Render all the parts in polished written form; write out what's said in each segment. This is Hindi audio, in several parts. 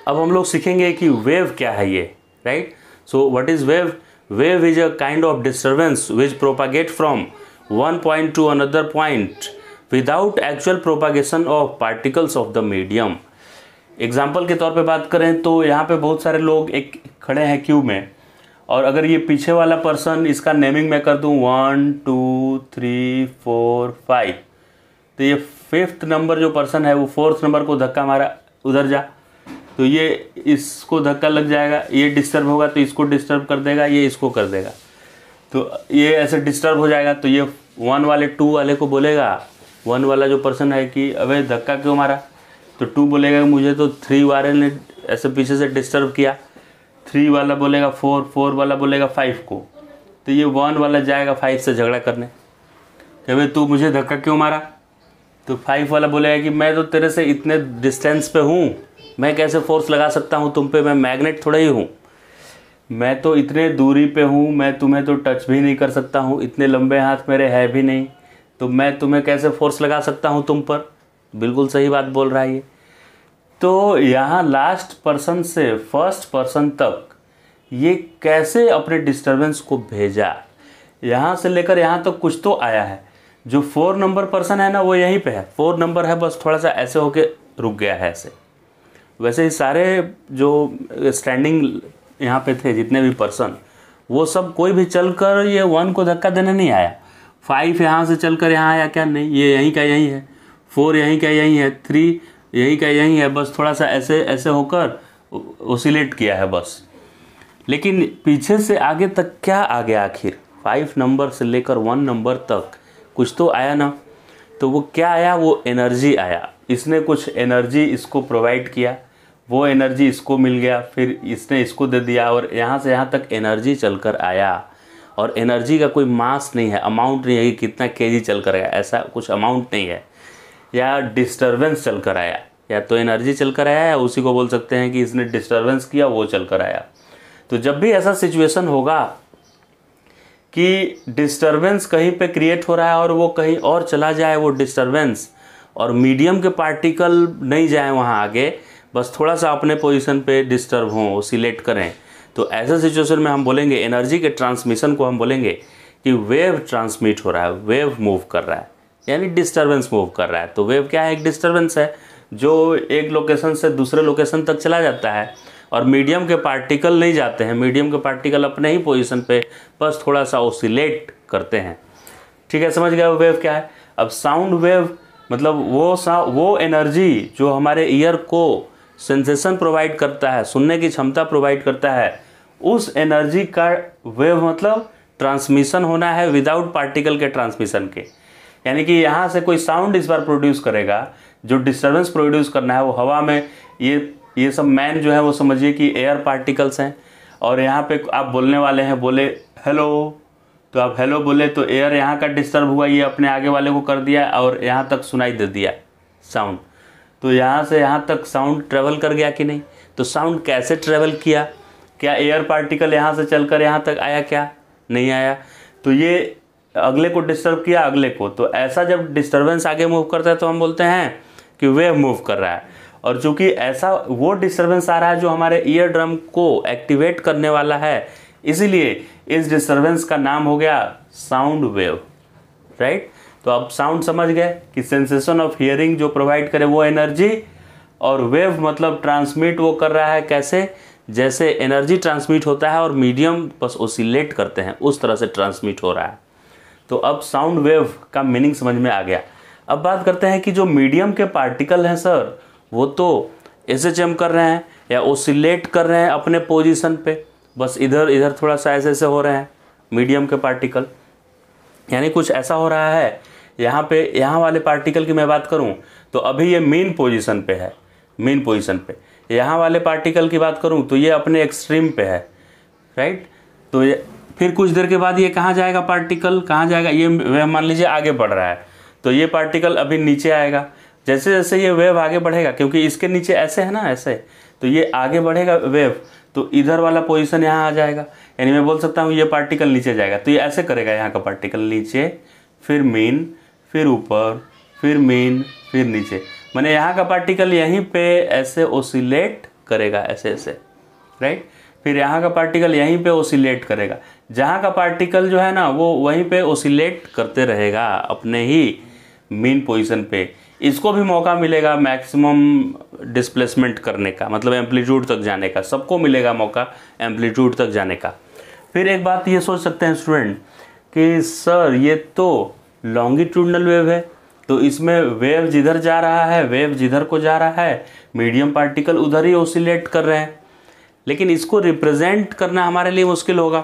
अब हम लोग सीखेंगे कि वेव क्या है ये, right. So what is wave? Wave is a kind of disturbance which propagate from one point two another point without actual propagation of particles of the medium. Example के तौर पे बात करें तो यहाँ पे बहुत सारे लोग एक खड़े हैं क्यू में, और अगर ये पीछे वाला पर्सन, इसका नेमिंग मैं कर दूँ 1 2 3 4 5, तो ये 5th नंबर जो पर्सन है वो 4th नंबर को धक्का मारा, उधर जा, तो ये इसको धक्का लग जाएगा, ये डिस्टर्ब होगा तो इसको डिस्टर्ब कर देगा, ये इसको कर देगा, तो ये ऐसे डिस्टर्ब हो जाएगा। तो ये 1 वाले 2 वाले को बोलेगा, 1 वाला जो पर्सन है कि अबे धक्का क्यों मारा, तो 2 बोलेगा मुझे तो 3 वाले ने ऐसे पीछे से डिस्टर्ब किया, 3 वाला बोलेगा 4, 4 वाला बोलेगा 5 को, तो ये 1 वाला जाएगा 5 से झगड़ा करने कि भाई तू मुझे धक्का क्यों मारा, तो 5 वाला बोलेगा कि मैं तो तेरे से इतने डिस्टेंस पे हूँ, मैं कैसे फोर्स लगा सकता हूँ तुम पे, मैं मैग्नेट थोड़ा ही हूँ, मैं तो इतने दूरी पे हूँ, मैं तुम्हें तो टच भी नहीं कर सकता हूँ, इतने लंबे हाथ मेरे है भी नहीं, तो मैं तुम्हें कैसे फोर्स लगा सकता हूँ तुम पर। बिल्कुल सही बात बोल रहा है ये। तो यहाँ लास्ट पर्सन से फर्स्ट पर्सन तक ये कैसे अपने डिस्टर्बेंस को भेजा, यहाँ से लेकर यहाँ तक कुछ तो आया है। जो 4 नंबर पर्सन है ना वो यहीं पे है, 4 नंबर है, बस थोड़ा सा ऐसे होके रुक गया है ऐसे। वैसे ही सारे जो स्टैंडिंग यहाँ पे थे जितने भी पर्सन, वो सब कोई भी चलकर ये 1 को धक्का देने नहीं आया। 5 यहाँ से चलकर यहाँ आया क्या? नहीं, ये यहीं का यहीं है। 4 यहीं का यहीं है, 3 यहीं का यहीं है, बस थोड़ा सा ऐसे ऐसे होकर ओसिलेट किया है बस। लेकिन पीछे से आगे तक क्या आ गया आखिर? 5 नंबर से लेकर 1 नंबर तक कुछ तो आया ना। तो वो क्या आया? वो एनर्जी आया। इसने कुछ एनर्जी इसको प्रोवाइड किया, वो एनर्जी इसको मिल गया, फिर इसने इसको दे दिया, और यहाँ से यहाँ तक एनर्जी चलकर आया। और एनर्जी का कोई मास नहीं है, अमाउंट नहीं है कि कितना केजी चल कर आया, ऐसा कुछ अमाउंट नहीं है। या डिस्टर्बेंस चल कर आया, या तो एनर्जी चल कर आया, या उसी को बोल सकते हैं कि इसने डिस्टर्बेंस किया, वो चल कर आया। तो जब भी ऐसा सिचुएशन होगा कि डिस्टर्बेंस कहीं पे क्रिएट हो रहा है और वो कहीं और चला जाए वो डिस्टर्बेंस, और मीडियम के पार्टिकल नहीं जाए वहाँ आगे, बस थोड़ा सा अपने पोजीशन पे डिस्टर्ब हों, ओसिलेट करें, तो ऐसे सिचुएशन में हम बोलेंगे एनर्जी के ट्रांसमिशन को हम बोलेंगे कि वेव ट्रांसमिट हो रहा है, वेव मूव कर रहा है, यानी डिस्टर्बेंस मूव कर रहा है। तो वेव क्या है? एक डिस्टर्बेंस है जो एक लोकेशन से दूसरे लोकेशन तक चला जाता है, और मीडियम के पार्टिकल नहीं जाते हैं, मीडियम के पार्टिकल अपने ही पोजीशन पे बस थोड़ा सा ओसिलेट करते हैं। ठीक है, समझ गया वेव क्या है। अब साउंड वेव मतलब वो एनर्जी जो हमारे ईयर को सेंसेशन प्रोवाइड करता है, सुनने की क्षमता प्रोवाइड करता है, उस एनर्जी का वेव मतलब ट्रांसमिशन होना है विदाउट पार्टिकल के ट्रांसमिशन के। यानी कि यहाँ से कोई साउंड इस बार प्रोड्यूस करेगा, जो डिस्टर्बेंस प्रोड्यूस करना है वो हवा में, ये सब मैन जो है वो समझिए कि एयर पार्टिकल्स हैं, और यहाँ पे आप बोलने वाले हैं, बोले हेलो, तो आप हेलो बोले तो एयर यहाँ का डिस्टर्ब हुआ, ये अपने आगे वाले को कर दिया और यहाँ तक सुनाई दे दिया साउंड। तो यहाँ से यहाँ तक साउंड ट्रेवल कर गया कि नहीं? तो साउंड कैसे ट्रेवल किया? क्या एयर पार्टिकल यहाँ से चलकर यहाँ तक आया? क्या नहीं आया। तो ये अगले को डिस्टर्ब किया, अगले को। तो ऐसा जब डिस्टर्बेंस आगे मूव करता है तो हम बोलते हैं कि वेव मूव कर रहा है। और चूंकि ऐसा वो डिस्टर्बेंस आ रहा है जो हमारे ईयर ड्रम को एक्टिवेट करने वाला है, इसीलिए इस डिस्टर्बेंस का नाम हो गया साउंड वेव, राइट। तो अब साउंड समझ गए कि सेंसेशन ऑफ हियरिंग जो प्रोवाइड करे वो एनर्जी, और वेव मतलब ट्रांसमिट वो कर रहा है कैसे? जैसे एनर्जी ट्रांसमिट होता है और मीडियम बस ओसिलेट करते हैं, उस तरह से ट्रांसमिट हो रहा है। तो अब साउंड वेव का मीनिंग समझ में आ गया। अब बात करते हैं कि जो मीडियम के पार्टिकल हैं सर, वो तो एसएचएम कर रहे हैं या ओसिलेट कर रहे हैं अपने पोजीशन पे, बस इधर इधर थोड़ा सा ऐसे ऐसे हो रहे हैं मीडियम के पार्टिकल। यानी कुछ ऐसा हो रहा है यहाँ पे, यहाँ वाले पार्टिकल की मैं बात करूँ तो अभी ये मेन पोजीशन पे है, मेन पोजीशन पे। यहाँ वाले पार्टिकल की बात करूँ तो ये अपने एक्सट्रीम पे है, राइट। तो ये फिर कुछ देर के बाद ये कहाँ जाएगा? पार्टिकल कहाँ जाएगा? ये वेव मान लीजिए आगे बढ़ रहा है, तो ये पार्टिकल अभी नीचे आएगा। जैसे जैसे ये वेव आगे बढ़ेगा, क्योंकि इसके नीचे ऐसे है ना, ऐसे, तो ये आगे बढ़ेगा वेव, तो इधर वाला पोजीशन यहाँ आ जाएगा। यानी मैं बोल सकता हूँ ये पार्टिकल नीचे जाएगा, तो ये ऐसे करेगा, यहाँ का पार्टिकल नीचे, फिर मेन, फिर ऊपर, फिर मेन, फिर नीचे। माने यहाँ का पार्टिकल यहीं पे ऐसे ओसिलेट करेगा ऐसे ऐसे, राइट। फिर यहाँ का पार्टिकल यहीं पे ओसिलेट करेगा, जहाँ का पार्टिकल जो है ना वो वहीं पे ओसिलेट करते रहेगा अपने ही मीन पोजीशन पे। इसको भी मौका मिलेगा मैक्सिमम डिस्प्लेसमेंट करने का, मतलब एम्पलीट्यूड तक जाने का, सबको मिलेगा मौका एम्पलीट्यूड तक जाने का। फिर एक बात ये सोच सकते हैं स्टूडेंट कि सर ये तो लॉन्गिट्यूडनल वेव है, तो इसमें वेव जिधर जा रहा है वेव जिधर को जा रहा है, मीडियम पार्टिकल उधर ही ओसिलेट कर रहे हैं। लेकिन इसको रिप्रेजेंट करना हमारे लिए मुश्किल होगा,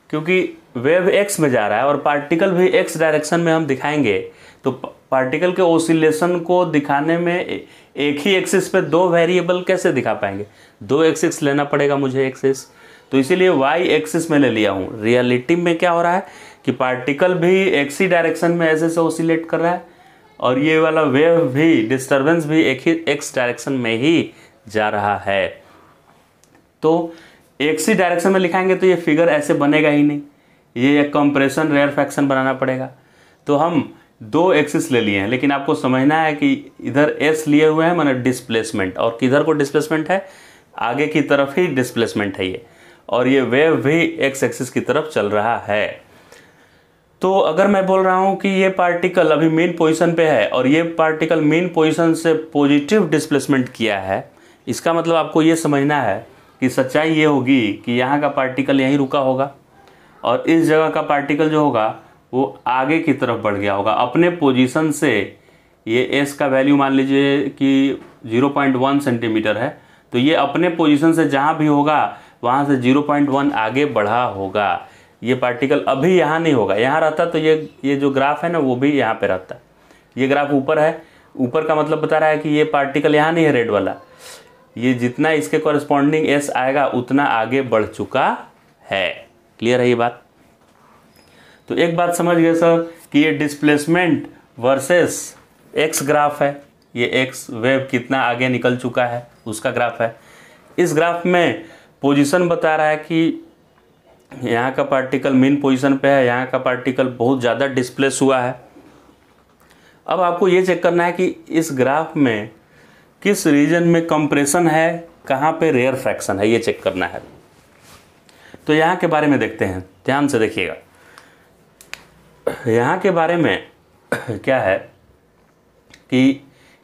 क्योंकि वेव एक्स में जा रहा है और पार्टिकल भी एक्स डायरेक्शन में हम दिखाएंगे, तो पार्टिकल के ओसिलेशन को दिखाने में एक ही एक्सिस पे दो वेरिएबल कैसे दिखा पाएंगे, दो एक्सिस लेना पड़ेगा मुझे एक्सिस, तो इसीलिए वाई एक्सिस में ले लिया हूँ। रियलिटी में क्या हो रहा है कि पार्टिकल भी एक्स ही डायरेक्शन में ऐसे से ओसिलेट कर रहा है और ये वाला वेव भी, डिस्टर्बेंस भी एक ही एक्स डायरेक्शन में ही जा रहा है। तो एक्स ही डायरेक्शन में लिखाएंगे तो ये फिगर ऐसे बनेगा ही नहीं, ये एक कंप्रेशन रेयरफैक्शन बनाना पड़ेगा। तो हम दो एक्सिस ले लिए हैं, लेकिन आपको समझना है कि इधर एस लिए हुए हैं माने डिस्प्लेसमेंट, और किधर को डिस्प्लेसमेंट है, आगे की तरफ ही डिस्प्लेसमेंट है ये, और ये वेव भी एक्स एक्सिस की तरफ चल रहा है। तो अगर मैं बोल रहा हूँ कि ये पार्टिकल अभी मेन पोजीशन पे है और ये पार्टिकल मेन पोजीशन से पॉजिटिव डिस्प्लेसमेंट किया है, इसका मतलब आपको ये समझना है कि सच्चाई ये होगी कि यहाँ का पार्टिकल यहीं रुका होगा और इस जगह का पार्टिकल जो होगा वो आगे की तरफ बढ़ गया होगा अपने पोजीशन से। ये एस का वैल्यू मान लीजिए कि 0.1 सेंटीमीटर है, तो ये अपने पोजीशन से जहाँ भी होगा वहाँ से 0.1 आगे बढ़ा होगा। ये पार्टिकल अभी यहाँ नहीं होगा, यहाँ रहता तो ये जो ग्राफ है ना वो भी यहाँ पे रहता। ये ग्राफ ऊपर है, ऊपर का मतलब बता रहा है कि ये पार्टिकल यहाँ नहीं है रेड वाला, ये जितना इसके कॉरेस्पॉन्डिंग एस आएगा उतना आगे बढ़ चुका है। क्लियर है ये बात? तो एक बात समझ गए सर कि ये डिस्प्लेसमेंट वर्सेस एक्स ग्राफ है, ये एक्स वेव कितना आगे निकल चुका है उसका ग्राफ है। इस ग्राफ में पोजीशन बता रहा है कि यहाँ का पार्टिकल मेन पोजीशन पे है, यहाँ का पार्टिकल बहुत ज़्यादा डिस्प्लेस हुआ है। अब आपको ये चेक करना है कि इस ग्राफ में किस रीजन में कंप्रेशन है, कहाँ पे रेयर फ्रैक्शन है, ये चेक करना है। तो यहाँ के बारे में देखते हैं, ध्यान से देखिएगा। यहाँ के बारे में क्या है कि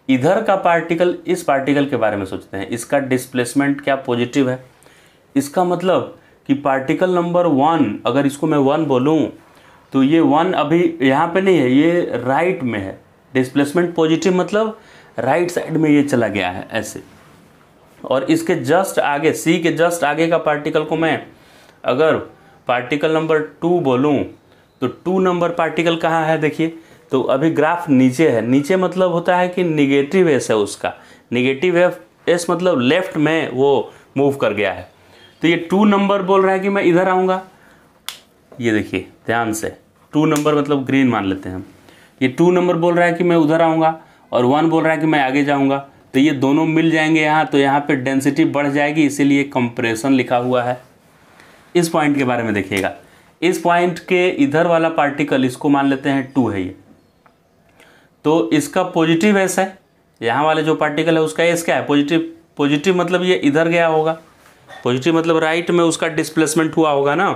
इधर का पार्टिकल, इस पार्टिकल के बारे में सोचते हैं, इसका डिस्प्लेसमेंट क्या पॉजिटिव है। इसका मतलब कि पार्टिकल नंबर 1, अगर इसको मैं 1 बोलूँ तो ये 1 अभी यहाँ पे नहीं है, ये राइट में है। डिस्प्लेसमेंट पॉजिटिव मतलब राइट साइड में ये चला गया है ऐसे। और इसके जस्ट आगे, सी के जस्ट आगे का पार्टिकल को मैं अगर पार्टिकल नंबर 2 बोलूँ तो 2 नंबर पार्टिकल कहाँ है देखिए, तो अभी ग्राफ नीचे है। नीचे मतलब होता है कि निगेटिव एस है उसका, निगेटिव एस मतलब लेफ्ट में वो मूव कर गया है। तो ये 2 नंबर बोल रहा है कि मैं इधर आऊँगा, ये देखिए ध्यान से, 2 नंबर मतलब ग्रीन मान लेते हैं। ये 2 नंबर बोल रहा है कि मैं उधर आऊँगा और 1 बोल रहा है कि मैं आगे जाऊँगा, तो ये दोनों मिल जाएंगे यहाँ, तो यहाँ पे डेंसिटी बढ़ जाएगी, इसीलिए कंप्रेशन लिखा हुआ है। इस पॉइंट के बारे में देखिएगा, इस पॉइंट के इधर वाला पार्टिकल, इसको मान लेते हैं 2 है ये, तो इसका पॉजिटिव एस है। यहाँ वाले जो पार्टिकल है उसका एस क्या है, पॉजिटिव। पॉजिटिव मतलब ये इधर गया होगा, पॉजिटिव मतलब राइट में उसका डिस्प्लेसमेंट हुआ होगा ना।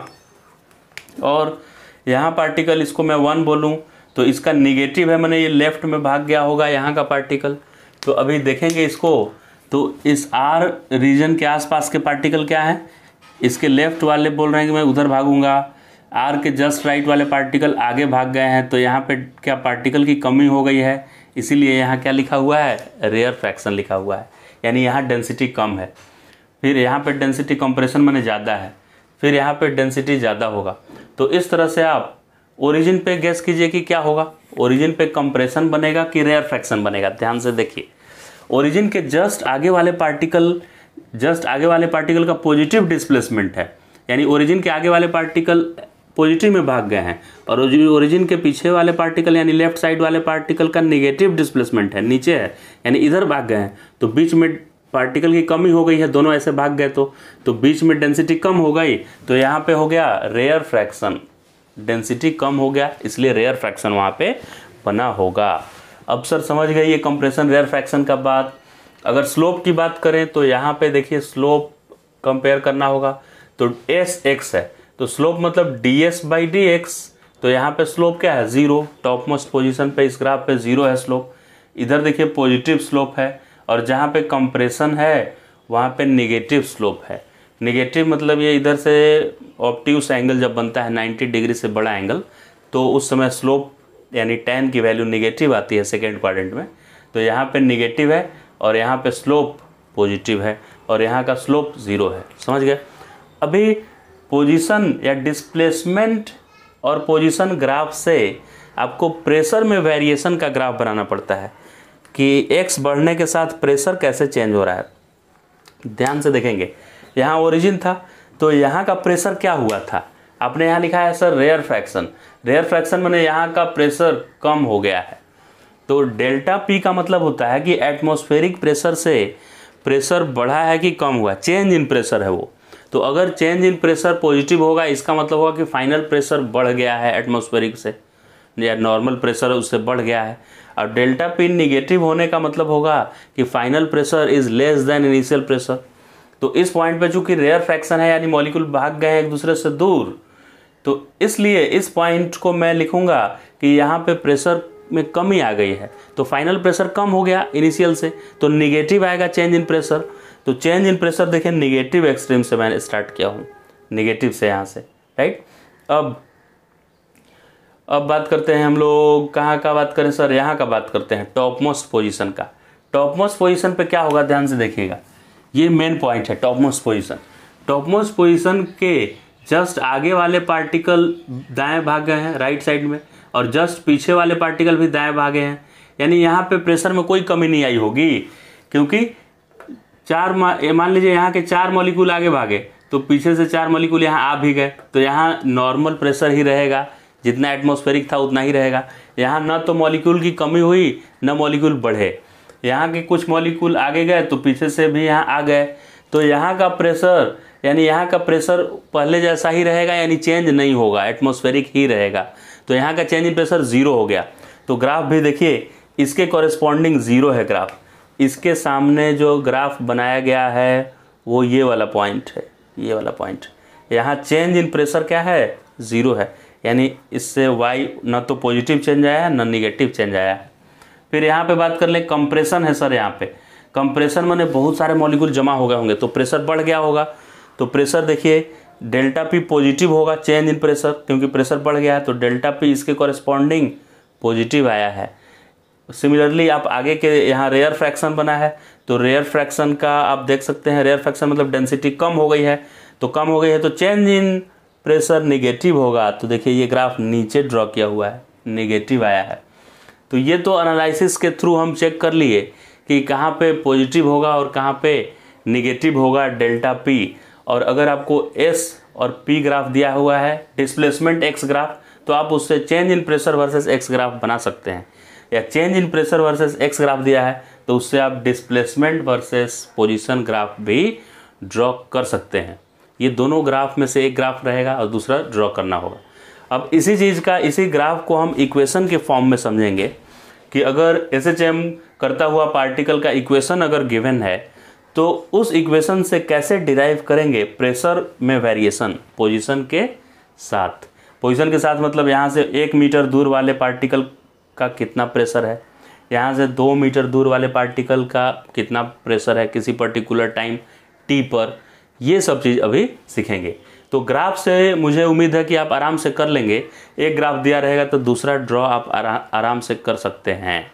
और यहाँ पार्टिकल, इसको मैं 1 बोलूँ तो इसका निगेटिव है, मैंने ये लेफ्ट में भाग गया होगा यहाँ का पार्टिकल। तो अभी देखेंगे इसको, तो इस आर रीजन के आसपास के पार्टिकल क्या है, इसके लेफ्ट वाले बोल रहे हैं कि मैं उधर भागूंगा, आर के जस्ट राइट वाले पार्टिकल आगे भाग गए हैं, तो यहाँ पे क्या पार्टिकल की कमी हो गई है, इसीलिए यहाँ क्या लिखा हुआ है, रेयर फ्रैक्शन लिखा हुआ है, यानी यहाँ डेंसिटी कम है। फिर यहाँ पे डेंसिटी कंप्रेशन माने ज़्यादा है, फिर यहाँ पे डेंसिटी ज़्यादा होगा। तो इस तरह से आप ओरिजिन पे गेस कीजिए कि क्या होगा, ओरिजिन पे कंप्रेशन बनेगा कि रेयर फ्रैक्शन बनेगा। ध्यान से देखिए, ओरिजिन के जस्ट आगे वाले पार्टिकल, जस्ट आगे वाले पार्टिकल का पॉजिटिव डिस्प्लेसमेंट है, यानी ओरिजिन के आगे वाले पार्टिकल पॉजिटिव में भाग गए हैं, और ओरिजिन के पीछे वाले पार्टिकल यानी लेफ्ट साइड वाले पार्टिकल का नेगेटिव डिस्प्लेसमेंट है, नीचे है, यानी इधर भाग गए हैं। तो बीच में पार्टिकल की कमी हो गई है, दोनों ऐसे भाग गए, तो बीच में डेंसिटी कम हो गई, तो यहाँ पे हो गया रेयर फ्रैक्शन, डेंसिटी कम हो गया, इसलिए रेयर फ्रैक्शन वहाँ पे बना होगा। अब सर समझ गए ये कंप्रेशन रेयर फ्रैक्शन का बात। अगर स्लोप की बात करें तो यहाँ पे देखिए स्लोप कंपेयर करना होगा, तो एस एक्स है तो स्लोप मतलब D S by D x, तो यहाँ पे स्लोप क्या है 0, टॉप मोस्ट पोजिशन पे इस ग्राफ पे 0 है स्लोप। इधर देखिए पॉजिटिव स्लोप है, और जहाँ पे कंप्रेशन है वहाँ पे निगेटिव स्लोप है। निगेटिव मतलब ये इधर से ऑब्ट्यूस एंगल जब बनता है 90 डिग्री से बड़ा एंगल, तो उस समय स्लोप यानी tan की वैल्यू निगेटिव आती है सेकेंड क्वाड्रेंट में। तो यहाँ पे निगेटिव है और यहाँ पे स्लोप पॉजिटिव है और यहाँ का स्लोप 0 है। समझ गए? अभी पोजीशन या डिस्प्लेसमेंट और पोजीशन ग्राफ से आपको प्रेशर में वेरिएशन का ग्राफ बनाना पड़ता है कि x बढ़ने के साथ प्रेशर कैसे चेंज हो रहा है। ध्यान से देखेंगे, यहाँ ओरिजिन था तो यहाँ का प्रेशर क्या हुआ था, आपने यहाँ लिखा है sir rare fraction. Rare fraction माने यहाँ का प्रेशर कम हो गया है। तो डेल्टा पी का मतलब होता है कि एटमॉस्फेरिक प्रेशर से प्रेशर बढ़ा है कि कम हुआ, चेंज इन प्रेशर है वो। तो अगर चेंज इन प्रेशर पॉजिटिव होगा इसका मतलब होगा कि फाइनल प्रेशर बढ़ गया है एटमॉस्फेरिक से, या नॉर्मल प्रेशर उससे बढ़ गया है। और डेल्टा पी निगेटिव होने का मतलब होगा कि final pressure is less than initial pressure. तो इस पॉइंट पे चूंकि रेयर फ्रैक्शन है यानी मॉलिक्यूल भाग गए हैं एक दूसरे से दूर, तो इसलिए इस पॉइंट को मैं लिखूंगा कि यहाँ पे प्रेशर में कमी आ गई है, तो फाइनल प्रेशर कम हो गया इनिशियल से, तो निगेटिव आएगा चेंज इन प्रेशर। तो चेंज इन प्रेशर देखिए निगेटिव एक्सट्रीम से मैंने स्टार्ट किया हूँ, निगेटिव से यहाँ से, राइट। अब बात करते हैं हम लोग कहाँ का बात करें सर, यहाँ का बात करते हैं टॉप मोस्ट पोजीशन का। टॉप मोस्ट पोजीशन पे क्या होगा ध्यान से देखिएगा, ये मेन पॉइंट है top most position. Top most position के जस्ट आगे वाले पार्टिकल दाएं भाग गए हैं राइट साइड में, और जस्ट पीछे वाले पार्टिकल भी दाएं भागे हैं, यानी यहाँ पे प्रेशर में कोई कमी नहीं आई होगी, क्योंकि मान लीजिए यहाँ के 4 मॉलिक्यूल आगे भागे तो पीछे से 4 मॉलिक्यूल यहाँ आ भी गए, तो यहाँ नॉर्मल प्रेशर ही रहेगा, जितना एटमॉस्फेरिक था उतना ही रहेगा। यहाँ ना तो मॉलिक्यूल की कमी हुई न मॉलिक्यूल बढ़े, यहाँ के कुछ मॉलिक्यूल आगे गए तो पीछे से भी यहाँ आ गए, तो यहाँ का प्रेशर यानी यहाँ का प्रेशर पहले जैसा ही रहेगा, यानी चेंज नहीं होगा, एटमॉस्फेरिक ही रहेगा। तो यहाँ का चेंज इन प्रेशर 0 हो गया। तो ग्राफ भी देखिए इसके कॉरेस्पॉन्डिंग 0 है ग्राफ। इसके सामने जो ग्राफ बनाया गया है वो ये वाला पॉइंट है, ये वाला पॉइंट। यहाँ चेंज इन प्रेशर क्या है 0 है, यानी इससे y ना तो पॉजिटिव चेंज आया है ना निगेटिव चेंज आया है। फिर यहाँ पे बात कर ले कंप्रेशन है सर। यहाँ पे कंप्रेशन माने बहुत सारे मॉलिक्यूल जमा हो गए होंगे तो प्रेशर बढ़ गया होगा। तो प्रेशर देखिए डेल्टा पी पॉजिटिव होगा चेंज इन प्रेशर, क्योंकि प्रेशर बढ़ गया है, तो डेल्टा पी इसके कॉरेस्पॉन्डिंग पॉजिटिव आया है। सिमिलरली आप आगे के यहाँ रेयर फ्रैक्शन बना है, तो रेयर फ्रैक्शन का आप देख सकते हैं, रेयर फ्रैक्शन मतलब डेंसिटी कम हो गई है, तो कम हो गई है तो चेंज इन प्रेशर निगेटिव होगा। तो देखिए ये ग्राफ नीचे ड्रॉ किया हुआ है, निगेटिव आया है। तो ये तो एनालिसिस के थ्रू हम चेक कर लिए कि कहाँ पे पॉजिटिव होगा और कहाँ पे निगेटिव होगा डेल्टा पी। और अगर आपको एस और पी ग्राफ दिया हुआ है डिस्प्लेसमेंट एक्स ग्राफ, तो आप उससे change in pressure versus x graph बना सकते हैं, या change in pressure versus x graph दिया है तो उससे आप डिस्प्लेसमेंट वर्सेस पोजीशन ग्राफ भी ड्रॉ कर सकते हैं। ये दोनों ग्राफ में से एक ग्राफ रहेगा और दूसरा ड्रॉ करना होगा। अब इसी चीज़ का, इसी ग्राफ को हम इक्वेशन के फॉर्म में समझेंगे कि अगर SHM करता हुआ पार्टिकल का इक्वेशन अगर गिवन है तो उस इक्वेशन से कैसे डिराइव करेंगे प्रेशर में वेरिएशन पोजीशन के साथ। पोजीशन के साथ मतलब यहाँ से 1 मीटर दूर वाले पार्टिकल का कितना प्रेशर है, यहाँ से 2 मीटर दूर वाले पार्टिकल का कितना प्रेशर है किसी पर्टिकुलर टाइम t पर, ये सब चीज़ अभी सीखेंगे। तो ग्राफ से मुझे उम्मीद है कि आप आराम से कर लेंगे। एक ग्राफ दिया रहेगा तो दूसरा ड्रॉ आप आराम से कर सकते हैं।